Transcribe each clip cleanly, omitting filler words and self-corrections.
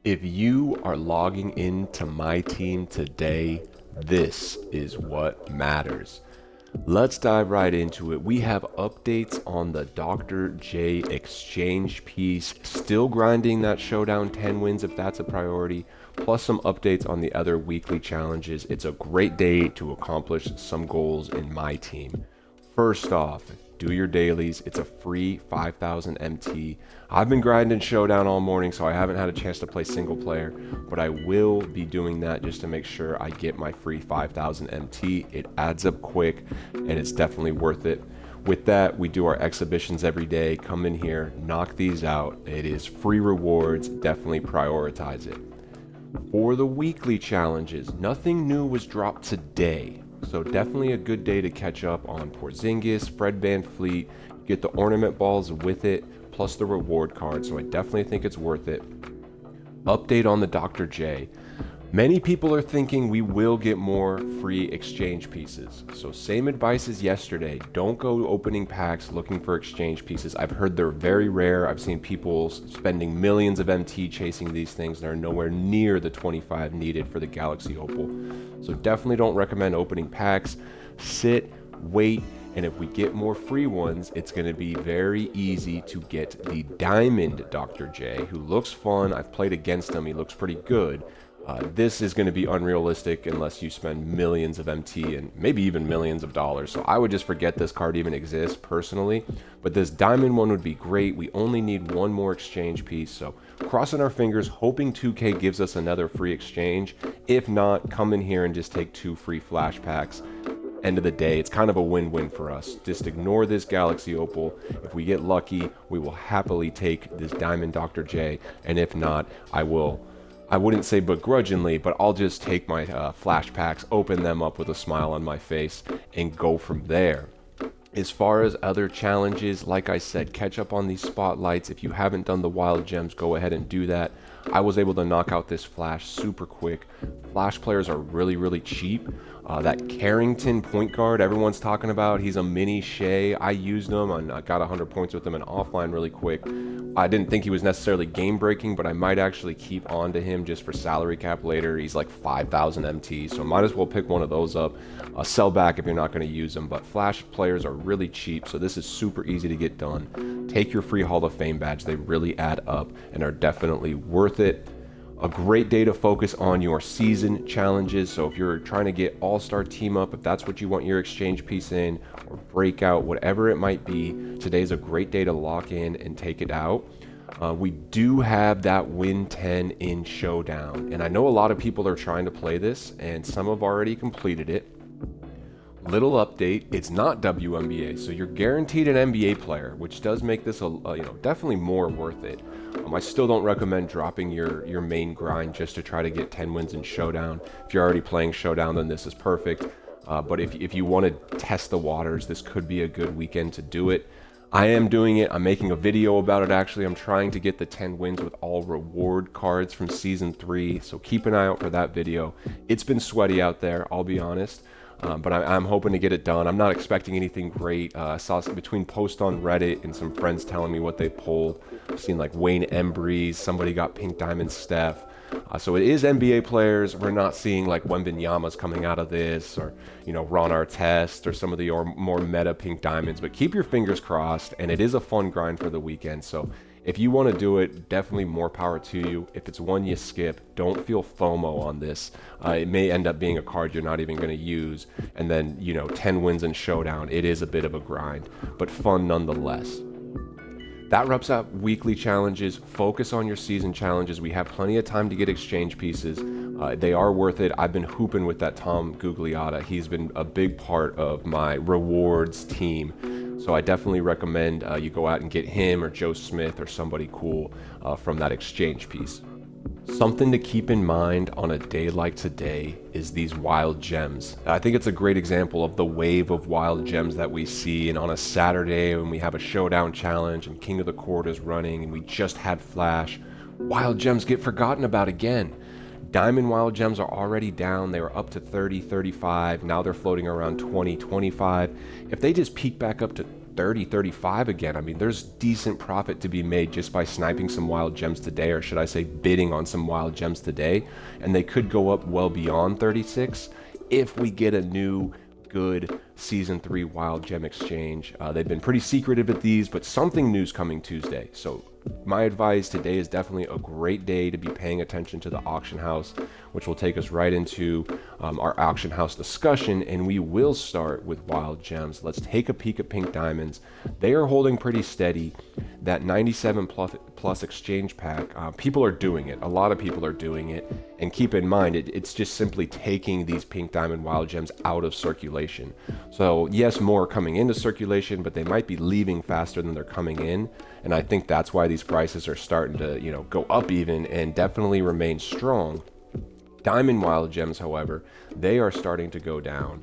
If you are logging into MyTEAM today, this is what matters. Let's dive right into it. We have updates on the Dr. J exchange piece, still grinding that Showdown 10 wins if that's a priority, plus some updates on the other weekly challenges. It's a great day to accomplish some goals in MyTEAM. First off, do your dailies. It's a free 5,000 MT. I've been grinding Showdown all morning, so I haven't had a chance to play single player, but I will be doing that just to make sure I get my free 5,000 MT. It adds up quick, and it's definitely worth it. With that, we do our exhibitions every day. Come in here, knock these out. It is free rewards. Definitely prioritize it. For the weekly challenges, nothing new was dropped today. So definitely a good day to catch up on Porzingis, Fred VanVleet, get the ornament balls with it, plus the reward card. So I definitely think it's worth it. Update on the Dr. J. Many people are thinking we will get more free exchange pieces. So same advice as yesterday. Don't go opening packs looking for exchange pieces. I've heard they're very rare. I've seen people spending millions of MT chasing these things. They're nowhere near the 25 needed for the Galaxy Opal. So definitely don't recommend opening packs. Sit, wait, and if we get more free ones, it's going to be very easy to get the Diamond Dr. J, who looks fun. I've played against him. He looks pretty good. This is going to be unrealistic unless you spend millions of MT and maybe even millions of dollars. So I would just forget this card even exists personally. But this diamond one would be great. We only need one more exchange piece. So crossing our fingers, hoping 2K gives us another free exchange. If not, come in here and just take 2 free flash packs. End of the day, it's kind of a win-win for us. Just ignore this Galaxy Opal. If we get lucky, we will happily take this Diamond Dr. J. And if not, I wouldn't say begrudgingly, but I'll just take my flash packs, open them up with a smile on my face, and go from there. As far as other challenges, like I said, catch up on these spotlights. If you haven't done the wild gems, go ahead and do that. I was able to knock out this flash super quick. Flash players are really, really cheap. That Carrington point guard everyone's talking about, he's a mini Shea. I used him and I got 100 points with him in offline really quick. I didn't think he was necessarily game breaking, but I might actually keep on to him just for salary cap later. He's like 5,000 MT, so might as well pick one of those up. Sell back if you're not going to use them, but flash players are really cheap, so this is super easy to get done. Take your free Hall of Fame badge. They really add up and are definitely worth it. A great day to focus on your season challenges. So if you're trying to get all-star team up, if that's what you want your exchange piece in, or breakout, whatever it might be, today's a great day to lock in and take it out. We do have that win 10 in Showdown, and I know a lot of people are trying to play this, and some have already completed it. Little update, it's not WNBA, so you're guaranteed an NBA player, which does make this definitely more worth it. I still don't recommend dropping your main grind just to try to get 10 wins in Showdown. If you're already playing Showdown, then this is perfect. But if you want to test the waters, this could be a good weekend to do it. I am doing it. I'm making a video about it actually. I'm trying to get the 10 wins with all reward cards from Season 3, so keep an eye out for that video. It's been sweaty out there, I'll be honest. But I'm hoping to get it done. I'm not expecting anything great. I saw between posts on Reddit and some friends telling me what they pulled. I've seen like Wayne Embry's, somebody got Pink Diamond Steph. So it is NBA players. We're not seeing like Wembanyama's coming out of this, or Ron Artest, or some of the more meta Pink Diamonds. But keep your fingers crossed, and it is a fun grind for the weekend. So if you want to do it, definitely more power to you. If it's one you skip, don't feel FOMO on this. It may end up being a card you're not even going to use. And then, 10 wins in Showdown. It is a bit of a grind, but fun nonetheless. That wraps up weekly challenges. Focus on your season challenges. We have plenty of time to get exchange pieces. They are worth it. I've been hooping with that Tom Gugliotta. He's been a big part of my rewards team. So I definitely recommend you go out and get him or Joe Smith or somebody cool from that exchange piece. Something to keep in mind on a day like today is these wild gems. I think it's a great example of the wave of wild gems that we see, and on a Saturday when we have a Showdown challenge and King of the Court is running and we just had Flash, wild gems get forgotten about again. Diamond wild gems are already down. They were up to 30, 35. Now they're floating around 20, 25. If they just peak back up to 30, 35 again. I mean, there's decent profit to be made just by sniping some wild gems today, or should I say bidding on some wild gems today, and they could go up well beyond 36 if we get a new good season 3 wild gem exchange. They've been pretty secretive at these, but something new's coming Tuesday. So my advice today is definitely a great day to be paying attention to the auction house, which will take us right into our auction house discussion, and we will start with wild gems. Let's take a peek at pink diamonds. They are holding pretty steady. That 97 plus exchange pack, people are doing it. A lot of people are doing it, and keep in mind it's just simply taking these pink diamond wild gems out of circulation. So yes, more are coming into circulation, but they might be leaving faster than they're coming in, and I think that's why these prices are starting to, you know, go up even and definitely remain strong. Diamond wild gems, however, they are starting to go down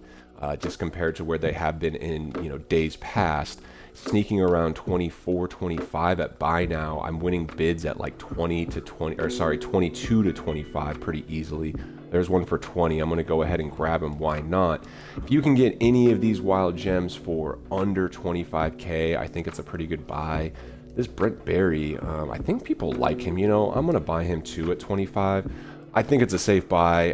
just compared to where they have been in, you know, days past, sneaking around 24, 25 at buy now. I'm winning bids at like 22 to 25 pretty easily. There's one for 20. I'm going to go ahead and grab them. Why not? If you can get any of these wild gems for under 25k, I think it's a pretty good buy. This Brent Berry, I think people like him. You know, I'm going to buy him too at 25. I think it's a safe buy.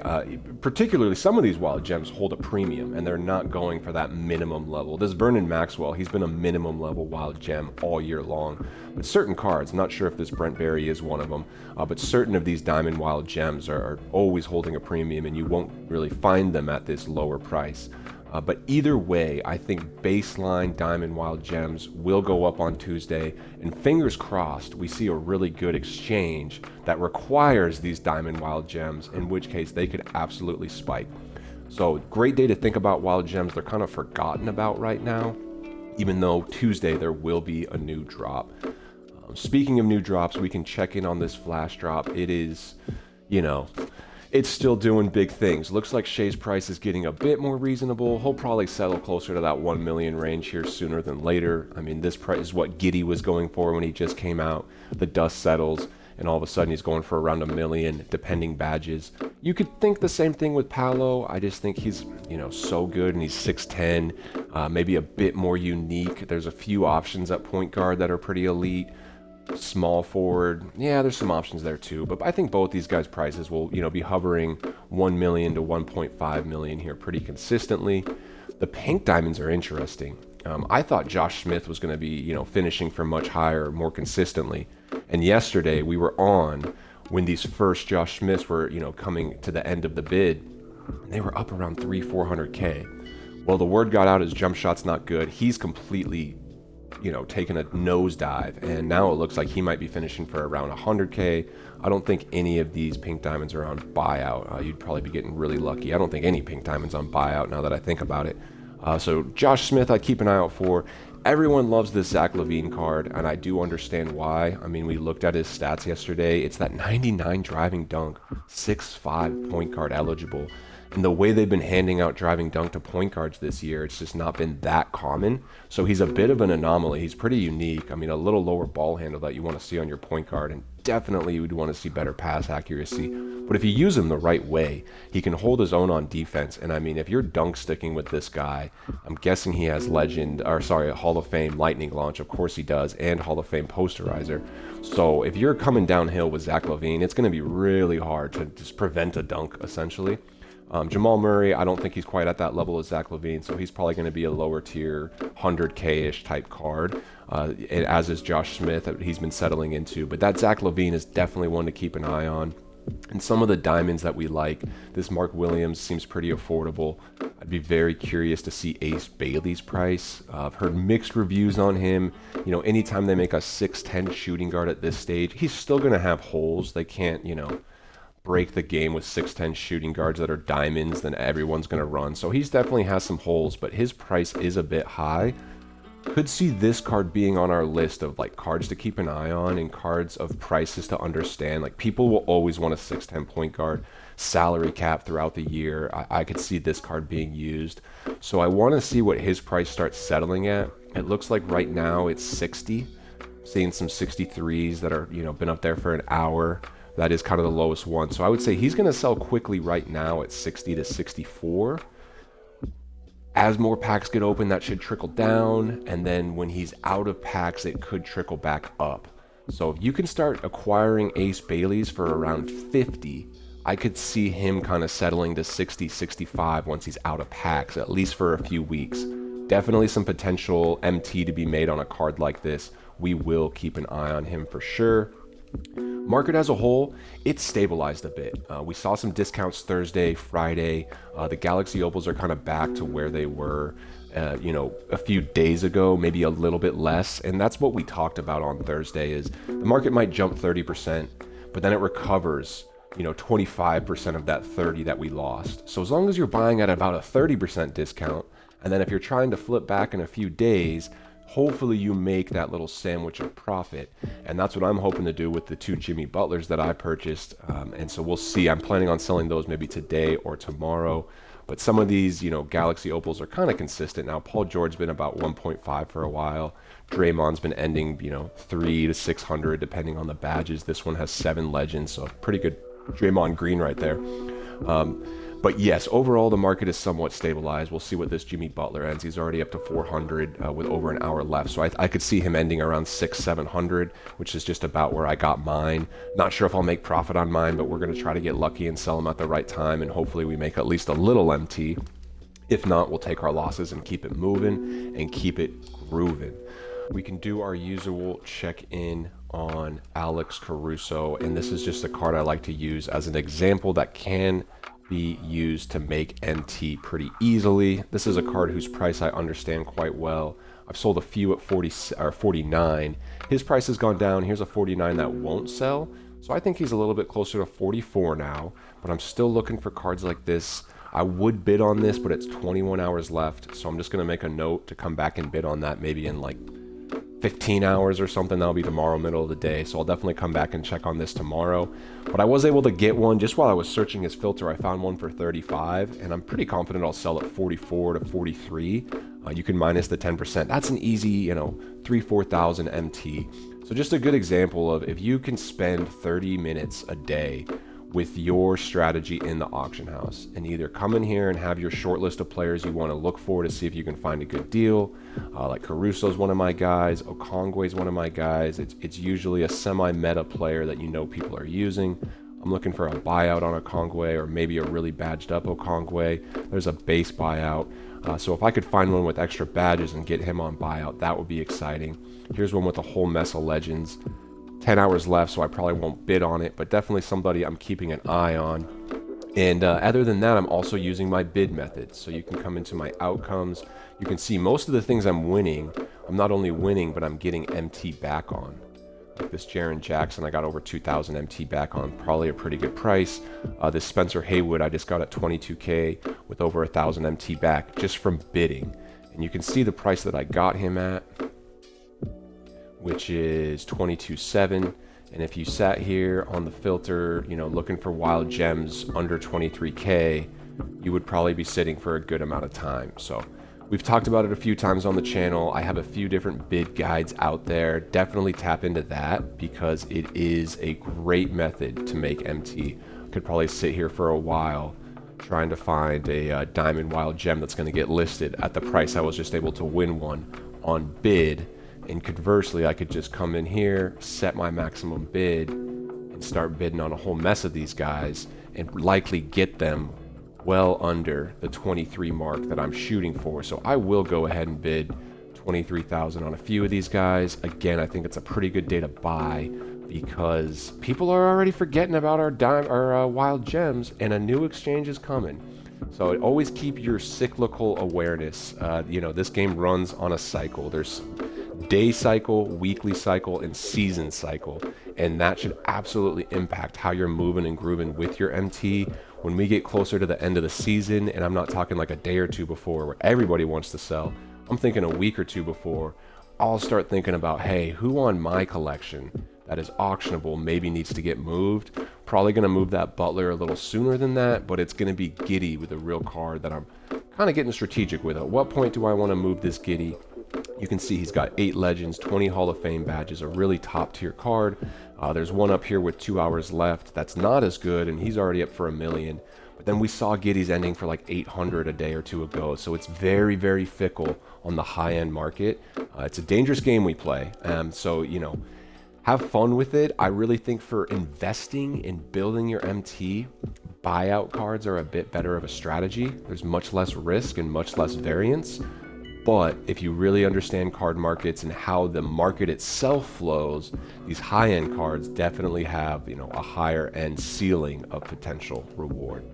Particularly some of these wild gems hold a premium, and they're not going for that minimum level. This Vernon Maxwell, he's been a minimum level wild gem all year long. But certain cards, I'm not sure if this Brent Berry is one of them, but certain of these diamond wild gems are always holding a premium, and you won't really find them at this lower price. But either way, I think baseline diamond wild gems will go up on Tuesday, and fingers crossed we see a really good exchange that requires these diamond wild gems, in which case they could absolutely spike. So great day to think about wild gems. They're kind of forgotten about right now, even though Tuesday there will be a new drop. Speaking of new drops, we can check in on this flash drop. It is, you know, it's still doing big things. Looks like Shay's price is getting a bit more reasonable. He'll probably settle closer to that 1 million range here sooner than later. I mean, this price is what Giddy was going for when he just came out. The dust settles, and all of a sudden he's going for around 1 million, depending badges. You could think the same thing with Paolo. I just think he's, you know, so good, and he's 6'10", maybe a bit more unique. There's a few options at point guard that are pretty elite. Small forward, yeah, there's some options there too, but I think both these guys' prices will, you know, be hovering 1 million to 1.5 million here pretty consistently. The pink diamonds are interesting. I thought Josh Smith was going to be, you know, finishing for much higher, more consistently, and yesterday we were on when these first Josh Smiths were, you know, coming to the end of the bid, and they were up around 300-400k. Well, the word got out his jump shot's not good. He's completely, you know, taken a nosedive, and now it looks like he might be finishing for around 100k. I don't think any of these pink diamonds are on buyout. You'd probably be getting really lucky. I don't think any pink diamonds on buyout now that I think about it. So Josh Smith, I'd keep an eye out for. Everyone loves this Zach LaVine card, and I do understand why. I mean, we looked at his stats yesterday. It's that 99 driving dunk, 6'5" point guard eligible. And the way they've been handing out driving dunk to point guards this year, it's just not been that common. So he's a bit of an anomaly. He's pretty unique. I mean, a little lower ball handle that you want to see on your point guard, and definitely you would want to see better pass accuracy. But if you use him the right way, he can hold his own on defense. And I mean, if you're dunk sticking with this guy, I'm guessing he has a Hall of Fame lightning launch. Of course he does, and Hall of Fame posterizer. So if you're coming downhill with Zach LaVine, it's going to be really hard to just prevent a dunk, essentially. Jamal Murray, I don't think he's quite at that level as Zach LaVine, so he's probably going to be a lower tier 100k-ish type card, as is Josh Smith that he's been settling into. But that Zach LaVine is definitely one to keep an eye on. And some of the diamonds that we like, this Mark Williams seems pretty affordable. I'd be very curious to see Ace Bailey's price. I've heard mixed reviews on him. You know, anytime they make a 6'10 shooting guard at this stage, he's still going to have holes. They can't, you know, break the game with 6'10 shooting guards that are diamonds, then everyone's going to run. So he's definitely has some holes, but his price is a bit high. Could see this card being on our list of like cards to keep an eye on and cards of prices to understand. Like, people will always want a 6'10 point guard, salary cap throughout the year. I could see this card being used. So I want to see what his price starts settling at. It looks like right now it's 60. Seeing some 63s that are, you know, been up there for an hour. That is kind of the lowest one. So I would say he's going to sell quickly right now at 60 to 64. As more packs get open, that should trickle down, and then when he's out of packs, it could trickle back up. So if you can start acquiring Ace Baileys for around 50, I could see him kind of settling to 60, 65 once he's out of packs, at least for a few weeks. Definitely some potential MT to be made on a card like this. We will keep an eye on him for sure. Market as a whole, it's stabilized a bit. We saw some discounts Thursday, Friday. The Galaxy Opals are kind of back to where they were, a few days ago, maybe a little bit less. And that's what we talked about on Thursday is the market might jump 30%, but then it recovers, 25% of that 30 that we lost. So as long as you're buying at about a 30% discount, and then if you're trying to flip back in a few days, hopefully you make that little sandwich of profit. And that's what I'm hoping to do with the 2 Jimmy Butlers that I purchased. And so we'll see. I'm planning on selling those maybe today or tomorrow. But some of these, Galaxy Opals are kind of consistent now. Paul George's been about 1.5 for a while. Draymond's been ending, 3 to 600 depending on the badges. This one has 7 legends, so pretty good Draymond green right there. But yes, overall the market is somewhat stabilized. We'll see what this Jimmy Butler ends. He's already up to 400 with over an hour left. So I could see him ending around 600-700, which is just about where I got mine. Not sure if I'll make profit on mine, but we're going to try to get lucky and sell them at the right time. And hopefully we make at least a little MT. If not, we'll take our losses and keep it moving and keep it grooving. We can do our usual check-in on Alex Caruso. And this is just a card I like to use as an example that can be used to make MT pretty easily. This is a card whose price I understand quite well. I've sold a few at 40 or 49. His price has gone down. Here's a 49 that won't sell. So I think he's a little bit closer to 44 now, but I'm still looking for cards like this. I would bid on this, but it's 21 hours left. So I'm just going to make a note to come back and bid on that maybe in like 15 hours or something. That'll be tomorrow, middle of the day. So I'll definitely come back and check on this tomorrow. But I was able to get one just while I was searching his filter. I found one for 35, and I'm pretty confident I'll sell at 44 to 43. You can minus the 10%. That's an easy, 3,000-4,000 MT. So just a good example of if you can spend 30 minutes a day with your strategy in the auction house and either come in here and have your short list of players you want to look for to see if you can find a good deal. Like Caruso's one of my guys, Okongwe's one of my guys. It's usually a semi-meta player that people are using. I'm looking for a buyout on Okongwe or maybe a really badged up Okongwe. There's a base buyout. So if I could find one with extra badges and get him on buyout, that would be exciting. Here's one with a whole mess of legends. 10 hours left, so I probably won't bid on it, but definitely somebody I'm keeping an eye on. And other than that, I'm also using my bid method. So you can come into my outcomes. You can see most of the things I'm winning. I'm not only winning, but I'm getting MT back on. Like this Jaren Jackson, I got over 2,000 MT back on, probably a pretty good price. This Spencer Haywood, I just got at 22K with over 1,000 MT back just from bidding. And you can see the price that I got him at, which is 22.7. And if you sat here on the filter, looking for wild gems under 23K, you would probably be sitting for a good amount of time. So we've talked about it a few times on the channel. I have a few different bid guides out there. Definitely tap into that because it is a great method to make MT. Could probably sit here for a while trying to find a diamond wild gem that's going to get listed at the price I was just able to win one on bid. And conversely, I could just come in here, set my maximum bid, and start bidding on a whole mess of these guys, and likely get them well under the 23 mark that I'm shooting for. So I will go ahead and bid 23,000 on a few of these guys. Again, I think it's a pretty good day to buy because people are already forgetting about our wild gems, and a new exchange is coming. So always keep your cyclical awareness. This game runs on a cycle. There's day cycle, weekly cycle, and season cycle, and that should absolutely impact how you're moving and grooving with your MT. When we get closer to the end of the season, and I'm not talking like a day or two before where everybody wants to sell, I'm thinking a week or two before, I'll start thinking about, hey, who on my collection that is auctionable maybe needs to get moved. Probably going to move that Butler a little sooner than that, but it's going to be Giddy with a real card that I'm kind of getting strategic with. At what point do I want to move this Giddy? You can see he's got 8 legends, 20 Hall of Fame badges, a really top tier card. There's one up here with 2 hours left that's not as good, and he's already up for $1 million. But then we saw Giddy's ending for like 800 a day or two ago. So it's very, very fickle on the high-end market. It's a dangerous game we play. So, you know, have fun with it. I really think for investing in building your MT, buyout cards are a bit better of a strategy. There's much less risk and much less variance. But if you really understand card markets and how the market itself flows, these high-end cards definitely have, you know, a higher end ceiling of potential reward.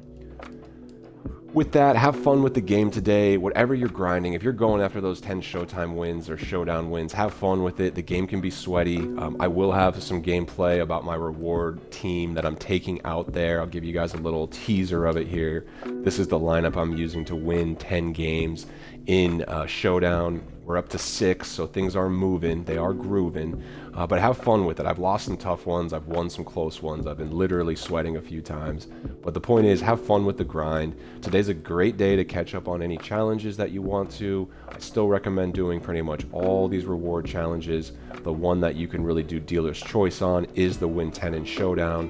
With that, have fun with the game today. Whatever you're grinding, if you're going after those 10 Showtime wins or Showdown wins, have fun with it. The game can be sweaty. I will have some gameplay about my reward team that I'm taking out there. I'll give you guys a little teaser of it here. This is the lineup I'm using to win 10 games in Showdown. We're up to 6, so things are moving. They are grooving. But have fun with it. I've lost some tough ones. I've won some close ones. I've been literally sweating a few times. But the point is, have fun with the grind. Today's a great day to catch up on any challenges that you want to. I still recommend doing pretty much all these reward challenges. The one that you can really do dealer's choice on is the Win 10 in Showdown.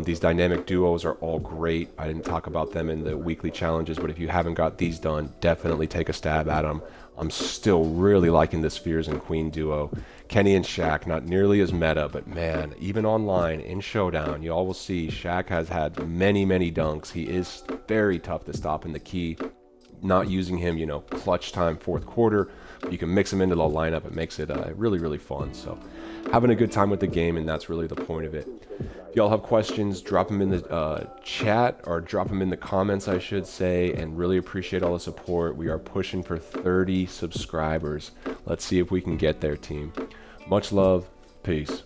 These dynamic duos are all great. I didn't talk about them in the weekly challenges, but if you haven't got these done, definitely take a stab at them. I'm still really liking the Spheres and Queen duo. Kenny and Shaq, not nearly as meta, but man, even online in Showdown, you all will see Shaq has had many, many dunks. He is very tough to stop in the key. Not using him, you know, clutch time fourth quarter. You can mix him into the lineup. It makes it really, really fun. So having a good time with the game, and that's really the point of it. If y'all have questions, drop them in the chat, or drop them in the comments, I should say, and really appreciate all the support. We are pushing for 30 subscribers. Let's see if we can get there, team. Much love. Peace.